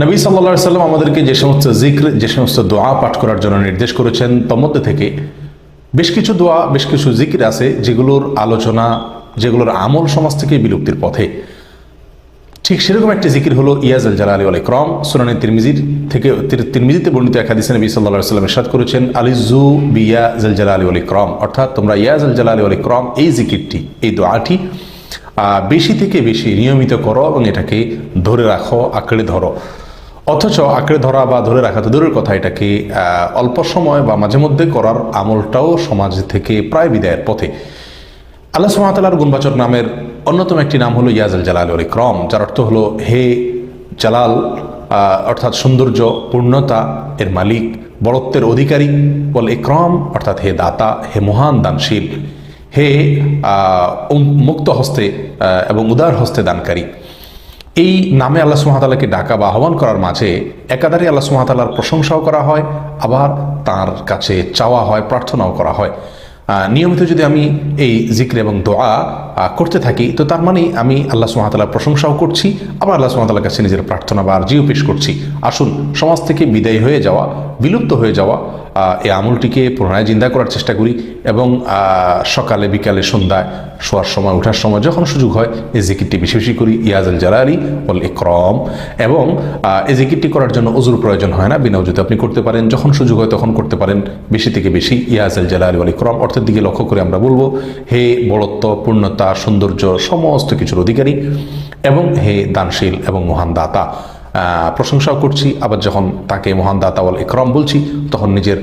নবী সাল্লাল্লাহু আলাইহি সাল্লাম আমাদেরকে যে সমস্ত জিক্র, যে সমস্ত দোয়া পাঠ করার জন্য নির্দেশ করেছেন, তার মধ্যে থেকে বেশ কিছু দোয়া, বেশ কিছু জিকির আছে যেগুলোর আলোচনা, যেগুলোর আমল সমাজ থেকে বিলুপ্তির পথে। ঠিক সেরকম একটি জিকির হলো ইয়া যাল জালালি ওয়াল ইকরাম। সুনানে তিরমিজিতে বর্ণিত এক হাদিসে নবী সাল্লাল্লাহু আলাইহি সাল্লাম ইরশাদ করেছেন, আলিজু বিয়া যাল জালালি ওয়াল ইকরাম, অর্থাৎ তোমরা ইয়া যাল জালালি ওয়াল ইকরাম এই জিকিরটি, এই দোয়াটি বেশি থেকে বেশি নিয়মিত করো এবং এটাকে ধরে রাখো, আঁকড়ে ধরো। অথচ আঁকড়ে ধরা বা ধরে রাখা তো দূরের কথা, এটাকে অল্প সময় বা মাঝে মধ্যে করার আমলটাও সমাজ থেকে প্রায় বিদায়ের পথে। আল্লাহ সুবহানাহু ওয়া তাআলার গুণবাচক নামের অন্যতম একটি নাম হলো ইয়া যাল জালালি ওয়াল ইকরাম, যার অর্থ হলো হে জালাল, অর্থাৎ সৌন্দর্য, পূর্ণতা এর মালিক, বড়ত্বের অধিকারী, ওয়াল ইকরাম অর্থাৎ হে দাতা, হে মহান দানশীল, হে মুক্ত হস্তে এবং উদার হস্তে দানকারী। এই নামে আল্লাহ সুবহানাহু ওয়া তাআলাকে ডাকা বা আহ্বান করার মাঝে একাধারে আল্লাহ সুবহানাহু ওয়া তাআলার প্রশংসাও করা হয়, আবার তার কাছে চাওয়া হয়, প্রার্থনাও করা হয়। নিয়মিত যদি আমি এই জিক্র এবং দোয়া করতে থাকি, তো তার মানে আমি আল্লাহ সুবহানাহু ওয়া তাআলার প্রশংসাও করছি, আবার আল্লাহ সুবহানাহু ওয়া তাআলার কাছে নিজের প্রার্থনা বা আরজিও পেশ করছি। আসুন সমাজ থেকে বিদায় হয়ে যাওয়া, বিলুপ্ত হয়ে যাওয়া এই আমলটিকে পুনরায় জিন্দা করার চেষ্টা করি এবং সকালে, বিকালে, সন্ধ্যায়, শোয়ার সময়, ওঠার সময়, যখন সুযোগ হয় এই জিকিরটি বেশি বেশি করি, ইয়া যাল জালালি ওয়াল ইকরাম। এবং এই জিকিরটি করার জন্য ওযুর প্রয়োজন হয় না, বিনা ওযুতে আপনি করতে পারেন, যখন সুযোগ হয় তখন করতে পারেন। বেশি থেকে বেশি ইয়া যাল জালালি ওয়াল ইকরাম অর্থের দিকে লক্ষ্য করে আমরা বলবো, হে বড়ত্ব, পূর্ণতা, সৌন্দর্য সমস্ত কিছুর অধিকারী এবং হে দানশীল এবং মহান দাতা। প্রশংসাও করছি, আবার যখন তাকে মহান দাতা ওয়াল ইকরাম বলছি, তখন নিজের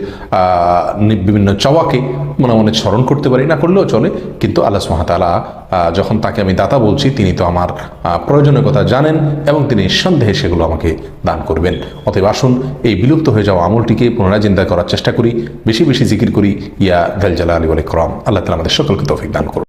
বিভিন্ন চাওয়াকে মনে মনে স্মরণ করতে পারি, না করলেও চলে। কিন্তু আল্লাহ সুবহানাহু ওয়া তাআলা যখন তাকে আমি দাতা বলছি, তিনি তো আমার প্রয়োজনীয় কথা জানেন এবং তিনি নিঃসন্দেহে সেগুলো আমাকে দান করবেন। অতএব আসুন এই বিলুপ্ত হয়ে যাওয়া আমলটিকে পুনরায় জিন্দা করার চেষ্টা করি, বেশি বেশি জিকির করি ইয়া যাল জালালি ওয়াল ইকরাম। আল্লাহ তাআলা আমাদের সকলকে তৌফিক দান করুন।